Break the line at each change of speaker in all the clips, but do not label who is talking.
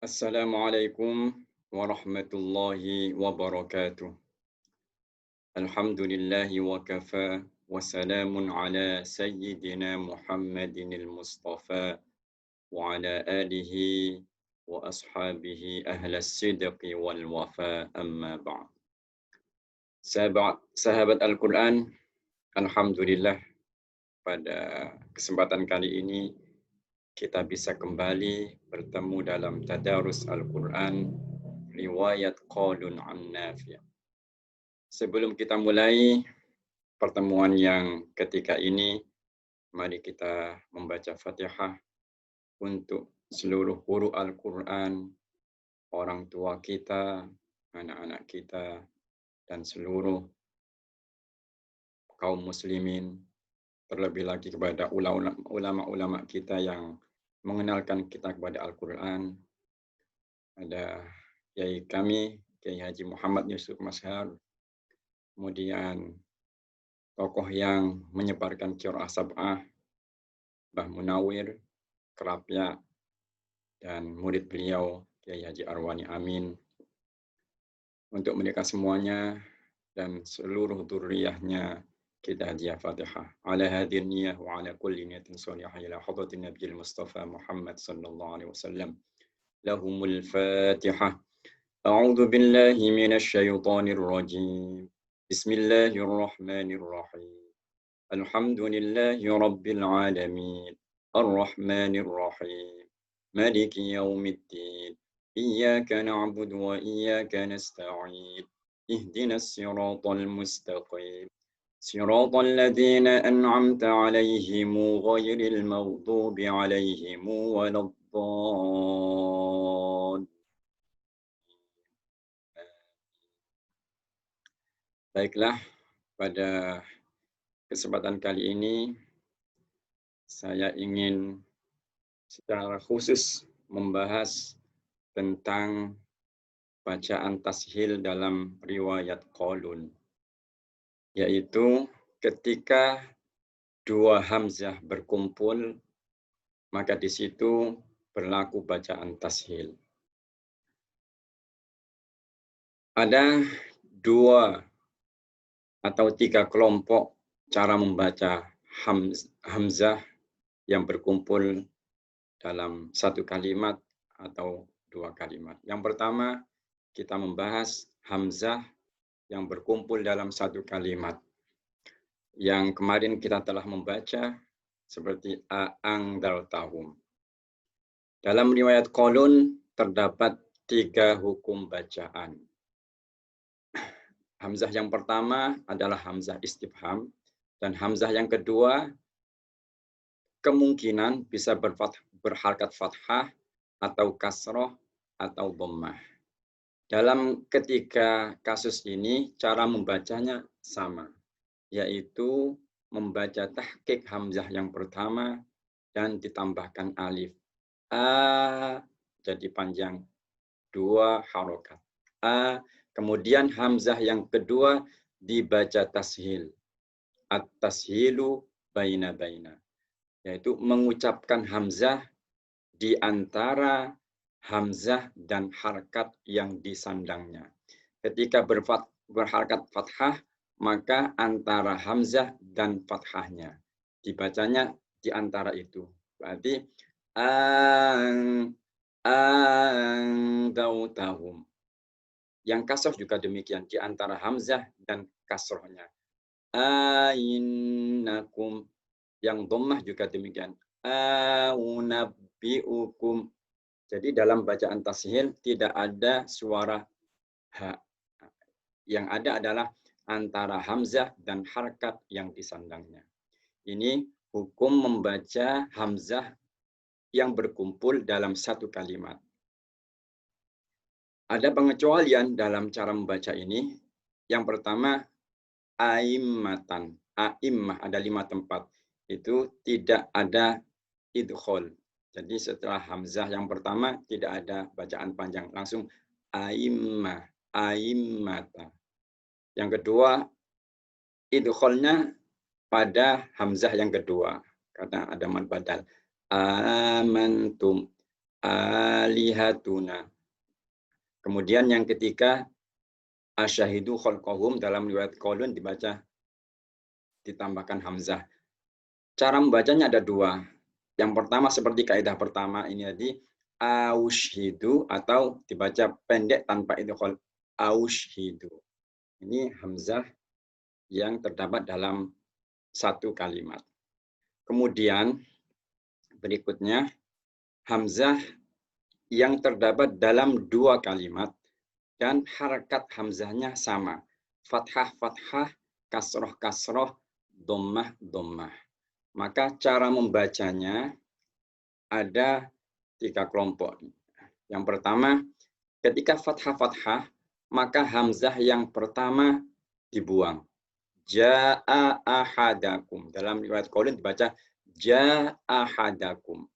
Assalamualaikum warahmatullahi wabarakatuh. Alhamdulillahi wa kafa wa salamun ala sayyidina Muhammadinil Mustafa wa ala alihi wa ashabihi ahlas sidqi wal wafa amma ba'd. Sahabat Al-Quran, Alhamdulillah pada kesempatan kali ini kita bisa kembali bertemu dalam tadarus Al-Quran riwayat Qalun an Nafi'. Sebelum kita mulai pertemuan yang ketika ini, mari kita membaca Fatihah untuk seluruh guru Al-Quran, orang tua kita, anak-anak kita, dan seluruh kaum muslimin, terlebih lagi kepada ulama-ulama kita yang mengenalkan kita kepada Al-Quran. Ada Kiai kami, Kiai Haji Muhammad Yusuf Mashhar, kemudian tokoh yang menyebarkan qiraah sab'ah, Mbah Munawir, Kerapia, dan murid beliau, Kiai Haji Arwani Amin. Untuk mereka semuanya dan seluruh dzurriyyahnya kita hadiah Fatihah. Ala hadhihi niyah wa ala kulli niyatin shalihah ila hadratin Nabiyil Mustafa Muhammad sallallahu alaihi wasallam. Lahumul Fatihah. A'udzu billahi minasy syaithanir rajim. Bismillahirrahmanirrahim. Alhamdulillahi rabbil alamin. Ar-Rahmanir Rahim. Maliki yaumiddin. Iyyaka na'budu wa iyyaka nasta'in. Ihdinas siratal mustaqim. Siratal ladzina an'amta 'alaihim ghairil maghdubi 'alaihim waladdallin. Baiklah, pada kesempatan kali ini saya ingin secara khusus membahas tentang bacaan tashil dalam riwayat Qalun, yaitu ketika dua hamzah berkumpul, maka di situ berlaku bacaan tashil. Ada dua atau tiga kelompok cara membaca hamzah yang berkumpul dalam satu kalimat atau dua kalimat. Yang pertama, kita membahas hamzah yang berkumpul dalam satu kalimat. Yang kemarin kita telah membaca seperti a'angdartahum. Dalam riwayat Qalun terdapat tiga hukum bacaan. Hamzah yang pertama adalah hamzah istifham, dan hamzah yang kedua kemungkinan bisa berharkat fathah atau kasroh atau dhammah. Dalam ketiga kasus ini cara membacanya sama, yaitu membaca tahqiq hamzah yang pertama dan ditambahkan alif. Jadi panjang, dua harokat. Kemudian hamzah yang kedua dibaca tashil. At-tashilu baina-baina. Yaitu mengucapkan hamzah di antara hamzah dan harkat yang disandangnya. Ketika berharkat fathah, maka antara hamzah dan fathahnya. Dibacanya di antara itu. Berarti dautahum. Yang kasroh juga demikian, di antara hamzah dan kasrohnya. Ainnakum. Yang dhammah juga demikian. Aunabbiukum. Jadi dalam bacaan tashil tidak ada suara ha. Yang ada adalah antara hamzah dan harkat yang disandangnya. Ini hukum membaca hamzah yang berkumpul dalam satu kalimat. Ada pengecualian dalam cara membaca ini. Yang pertama, aimmatan. Aimmah ada 5 tempat. Itu tidak ada idkhol. Jadi setelah hamzah yang pertama tidak ada bacaan panjang, langsung aimmah, aimmata. Yang kedua, idkholnya pada hamzah yang kedua karena ada mad badal. Amantum. alihatuna. Kemudian yang ketiga, asyahidu khalqahum, dalam riwayat Qalun dibaca ditambahkan hamzah. Cara membacanya ada dua. Yang pertama seperti kaidah pertama ini tadi, aushhidu, atau dibaca pendek tanpa idgham, aushhidu. Ini hamzah yang terdapat dalam satu kalimat. Kemudian berikutnya hamzah yang terdapat dalam dua kalimat dan harakat hamzahnya sama. Fathah, fathah, kasroh, kasroh, dhammah, dhammah. Maka cara membacanya ada tiga kelompok. Yang pertama, ketika fathah, fathah, maka hamzah yang pertama dibuang. Ja'a ahadakum. Dalam riwayat Qaulun dibaca ja'a ahadakum.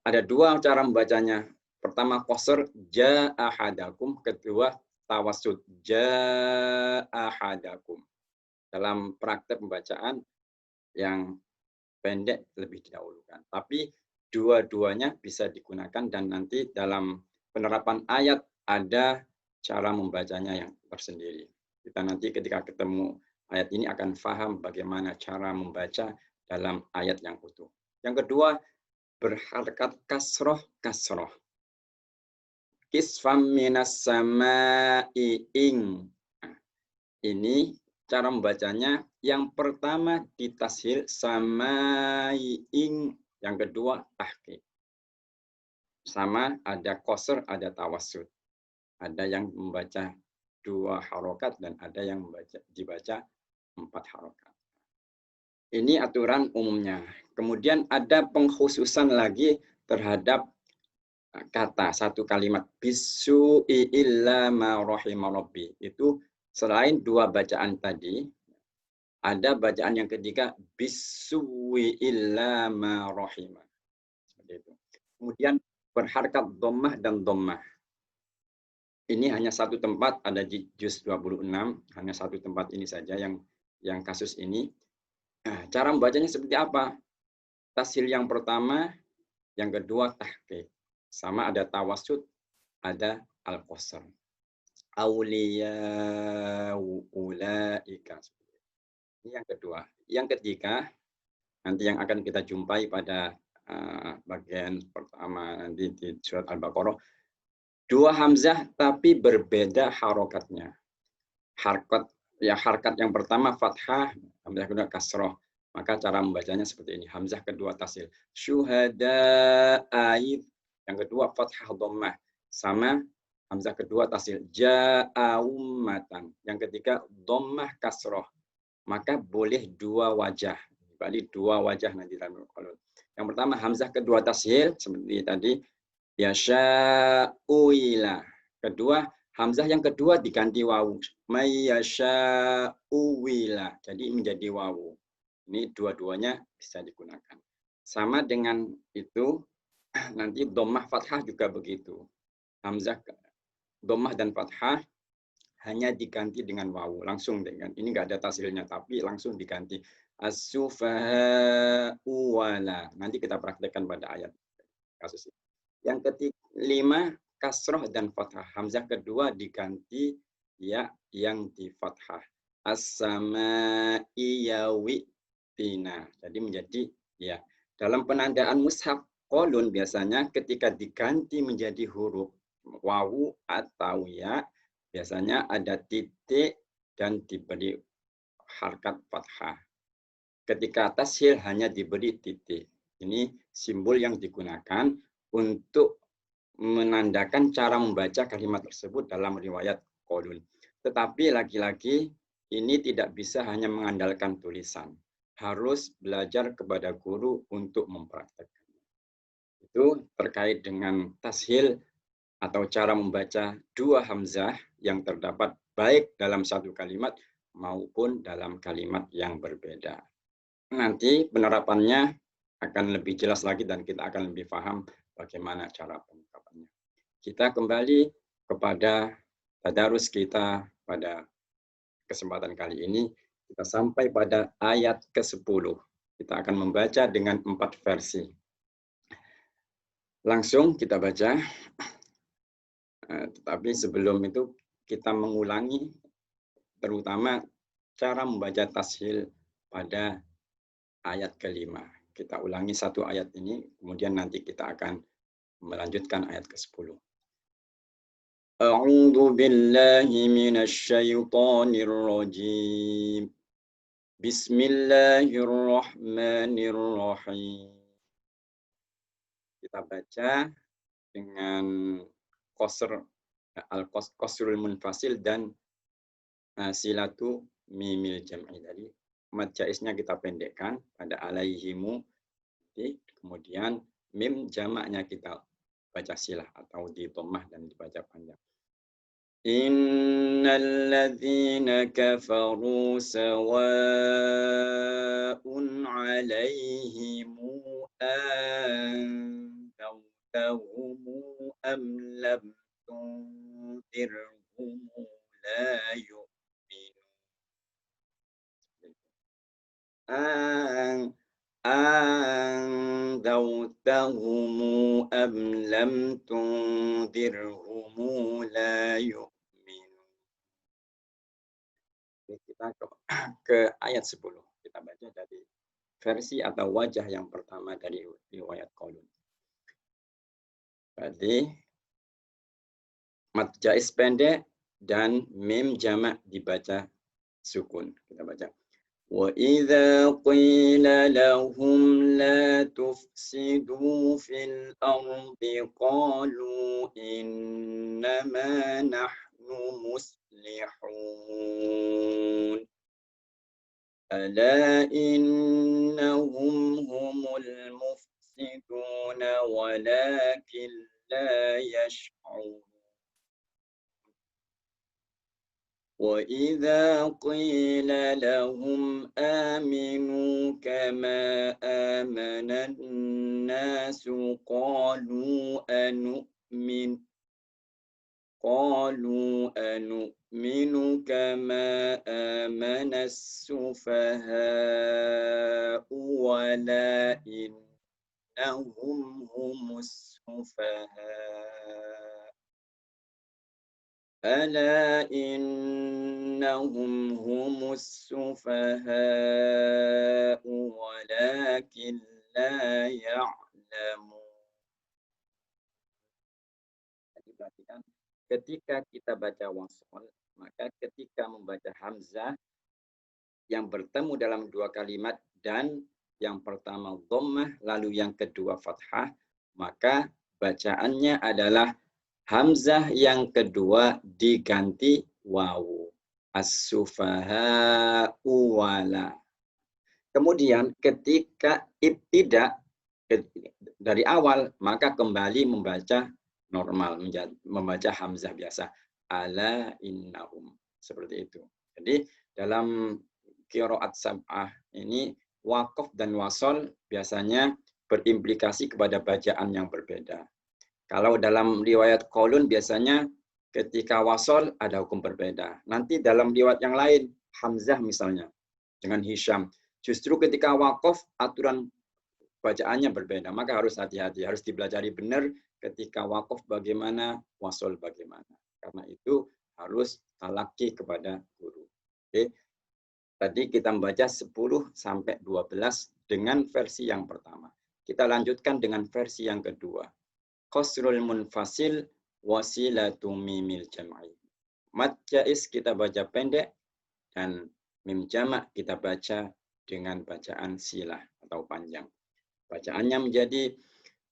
Ada dua cara membacanya. Pertama qasr ja'a ahadakum, kedua tawassut ja'a ahadakum. Dalam praktek pembacaan yang pendek lebih didahulukan. Tapi dua-duanya bisa digunakan dan nanti dalam penerapan ayat ada cara membacanya yang tersendiri. Kita nanti ketika ketemu ayat ini akan paham bagaimana cara membaca dalam ayat yang utuh. Yang kedua, berharakat kasroh, kasroh. Kisfam minas sama'i ing. Nah, ini cara membacanya, yang pertama ditashil sama'i ing, yang kedua tahqiq. Sama ada qasr, ada tawassut. Ada yang membaca 2 harokat dan ada yang dibaca 4 harokat. Ini aturan umumnya. Kemudian ada pengkhususan lagi terhadap kata satu kalimat bisu'i illa ma rahima rabbi. Itu selain dua bacaan tadi, ada bacaan yang ketiga bisu'i illa ma rahima. Seperti itu. Kemudian berharakat dhammah dan dhammah. Ini hanya satu tempat, ada di juz 26, hanya satu tempat ini saja yang kasus ini. Nah, cara membacanya seperti apa? Tashil yang pertama, yang kedua tahqiq. Sama ada tawassut, ada al-qasr. Auliya ulaika. Ini yang kedua. Yang ketiga, nanti yang akan kita jumpai pada bagian pertama nanti di surat Al-Baqarah, dua hamzah tapi berbeda harokatnya. Harkat yang pertama fathah, hamzah kedua kasroh. Maka cara membacanya seperti ini. Hamzah kedua tasil. Syuhada aid. Yang kedua fathah dhammah. Sama hamzah kedua tasil. Ja'a ummatan. Yang ketiga dhammah kasroh. Maka boleh dua wajah. Berarti dua wajah nanti dalam Al-Qur'an. Yang pertama hamzah kedua tasil seperti tadi. Yasha'uila. Kedua, hamzah yang kedua diganti wawu. Mayyasha'uila. Jadi menjadi wawu. Ini dua-duanya bisa digunakan. Sama dengan itu, nanti dhammah fathah juga begitu. Hamzah, dhammah dan fathah hanya diganti dengan wawu. Langsung dengan, ini nggak ada tasilnya, tapi langsung diganti. As-sufaha'u wala. Nanti kita praktekkan pada ayat kasus ini. Yang kelima, kasroh dan fathah. Hamzah kedua diganti ya yang di fathah. As-sama'i yawi'tina. Jadi menjadi ya. Dalam penandaan mushaf Qalun biasanya ketika diganti menjadi huruf wawu atau ya, biasanya ada titik dan diberi harkat fathah. Ketika tashil hanya diberi titik. Ini simbol yang digunakan untuk menandakan cara membaca kalimat tersebut dalam riwayat Qalun. Tetapi lagi-lagi ini tidak bisa hanya mengandalkan tulisan. Harus belajar kepada guru untuk mempraktekkan. Itu terkait dengan tashil atau cara membaca dua hamzah yang terdapat baik dalam satu kalimat maupun dalam kalimat yang berbeda. Nanti penerapannya akan lebih jelas lagi dan kita akan lebih paham bagaimana cara pengungkapannya. Kita kembali kepada tadarus kita pada kesempatan kali ini. Kita sampai pada ayat ke-10. Kita akan membaca dengan 4 versi. Langsung kita baca, tetapi sebelum itu kita mengulangi terutama cara membaca tashil pada ayat kelima. Kita ulangi satu ayat ini, kemudian nanti kita akan melanjutkan ayat ke-10. A'udzu billahi minasy syaithanir rajim. Bismillahirrahmanirrahim. Kita baca dengan qasrul munfasil dan silatu mimil jam'i. Jadi mad jaiznya kita pendekkan pada alaihimu, kemudian mim jamaknya kita baca silah atau di dhammah dan dibaca panjang. Innal ladzina kafaru sawa'un 'alaihimu anzartahum am lam tunzirhum la yu'minun. أنذرتهم أم لم تنذرهم لا يؤمنون. Kita ke ayat 10. Kita baca dari versi atau wajah yang pertama dari riwayat Qaulun. Berarti mad jaiz pendek dan mim jamak dibaca sukun. Kita baca. وَإِذَا قِيلَ لَهُمْ لَا تُفْسِدُوا فِي الْأَرْضِ قَالُوا إِنَّمَا نَحْنُ مُصْلِحُونَ أَلَا إِنَّهُمْ هُمُ الْمُفْسِدُونَ وَلَكِنْ لَا يَشْعُرُونَ وَإِذَا قِيلَ لَهُمْ آمِنُوا كَمَا آمَنَ النَّاسُ قَالُوا أَنُؤْمِنُ كَمَا آمَنَ السُّفَهَاءُ وَلَكِنَّهُمْ هُمُ السُّفَهَاءُ أَلَا إِنَّهُمْ هُمُ السُّفَهَاءُ وَلَكِنْ لَا يَعْلَمُونَ. Perhatikan, ketika kita baca wasol, maka ketika membaca hamzah yang bertemu dalam dua kalimat dan yang pertama dhammah lalu yang kedua fathah, maka bacaannya adalah hamzah yang kedua diganti wawu. As-sufaha'u wala. Kemudian ketika ibtidak dari awal, maka kembali membaca normal, membaca hamzah biasa. Ala innahum. Seperti itu. Jadi dalam qiraat sab'ah ini, waqaf dan wasol biasanya berimplikasi kepada bacaan yang berbeda. Kalau dalam riwayat Qaulun biasanya ketika wasol ada hukum berbeda. Nanti dalam riwayat yang lain, Hamzah misalnya, dengan Hisham. Justru ketika waqaf aturan bacaannya berbeda. Maka harus hati-hati, harus dipelajari benar ketika waqaf bagaimana, wasol bagaimana. Karena itu harus talaqi kepada guru. Oke. Tadi kita membaca 10-12 dengan versi yang pertama. Kita lanjutkan dengan versi yang kedua. Qasrul munfasil wasilatu mimil jam'i. Mad jaiz kita baca pendek dan mim jamak kita baca dengan bacaan silah atau panjang. Bacaannya menjadi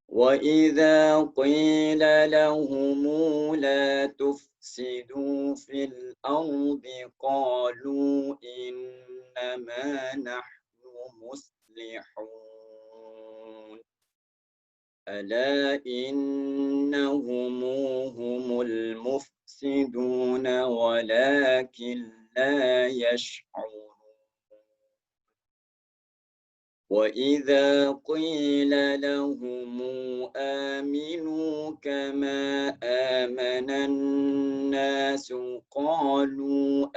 wa idza qila lahum la tufsidu fil ardi qalu innama nahnu muslihun. ألا إنهم هم المفسدون ولكن لا يشعرون وإذا قيل لهم آمنوا كما آمن الناس قالوا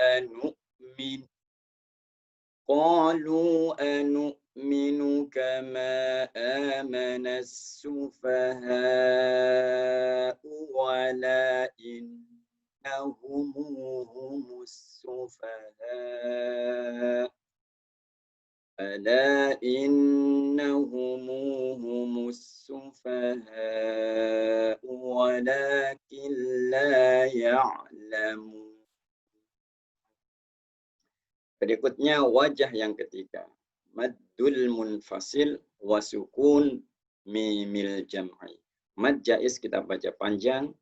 أنؤمن كما آمن السفهاء السفهاء ولكنهم هم السفهاء ألا إنهم هم السفهاء ولكن لا يعلمون. Berikutnya wajah yang ketiga. Maddul munfasil wa sukun mimil jam'i. Mad jaiz kita baca panjang,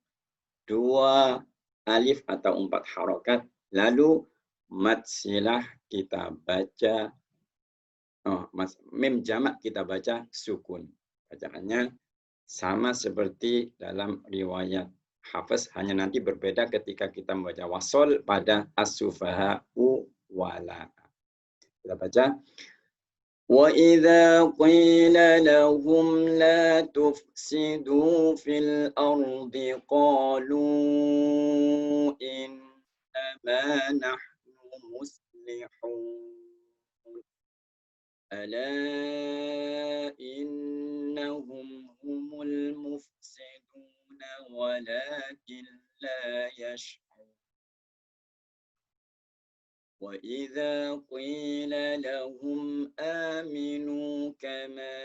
2 alif atau 4 harokat. Lalu mad silah kita baca, mim jamak kita baca sukun. Bacaannya sama seperti dalam riwayat Hafiz, hanya nanti berbeda ketika kita membaca wasol pada as-sufaha'u wala. Kita baca. وَإِذَا قِيلَ لَهُمْ لَا تُفْسِدُوا فِي الْأَرْضِ قَالُوا إِنَّمَا نَحْنُ مُصْلِحُونَ أَلَا إِنَّهُمْ هُمُ الْمُفْسِدُونَ وَلَكِنْ لَا يَشْعُرُونَ وَإِذَا قِيلَ لَهُمْ آمِنُوا كَمَا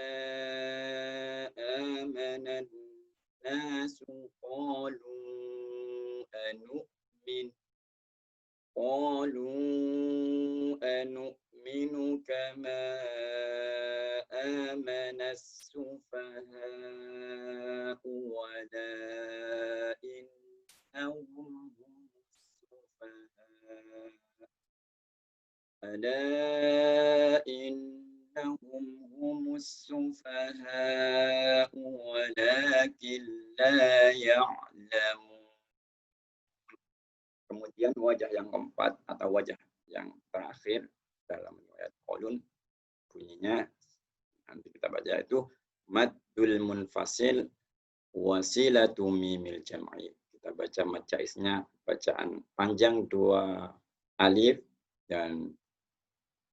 آمَنَ النَّاسُ قَالُوا أَنُؤْمِنُ كَمَا آمَنَ السُّفَهَاءُ وَلَكِنَّهُمْ هُمُ السُّفَهَاءُ ألا إنهم هم السفهاء ولكن لا يعلمون. Kemudian wajah yang keempat atau wajah yang terakhir dalam riwayat Qalun bunyinya nanti kita baca itu maddul munfasil wasilatu mimil jam'i. Kita baca mad jaiznya bacaan panjang 2 alif dan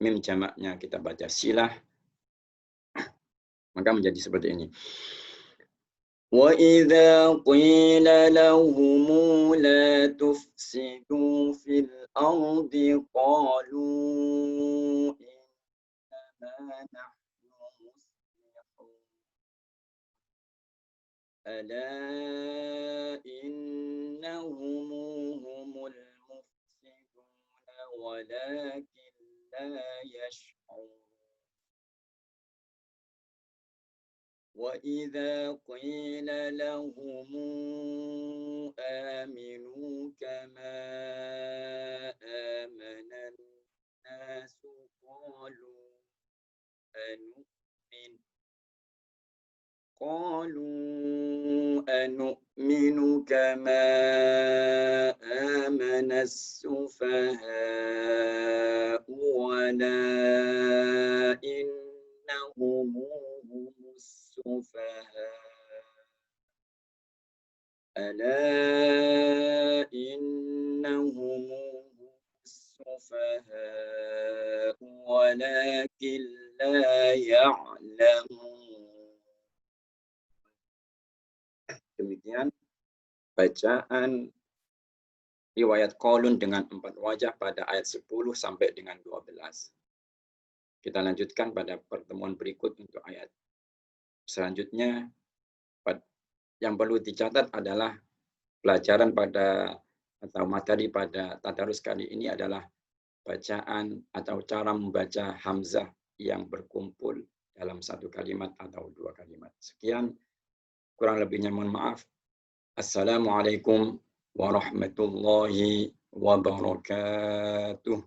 mim jamaknya kita baca silah, maka menjadi seperti ini. Wa idza qila lahum la tufsidu fil ardi qalu innama nahnu muslihun ala innahum humul mufsidun walakin لا يشعرون وإذا قيل لهم آمنوا كما آمن الناس قالوا أنؤمن كما آمن السفهاء ولكنهم هم السفهاء ألا إنهم هم السفهاء ولكن لا يعلمون. Demikian bacaan riwayat Qalun dengan 4 wajah pada ayat 10 sampai dengan 12. Kita lanjutkan pada pertemuan berikut untuk ayat selanjutnya. Yang perlu dicatat adalah pelajaran pada atau materi pada tadarus kali ini adalah bacaan atau cara membaca hamzah yang berkumpul dalam 1 kalimat atau 2 kalimat. Sekian. Kurang lebihnya mohon maaf. Assalamualaikum warahmatullahi wabarakatuh.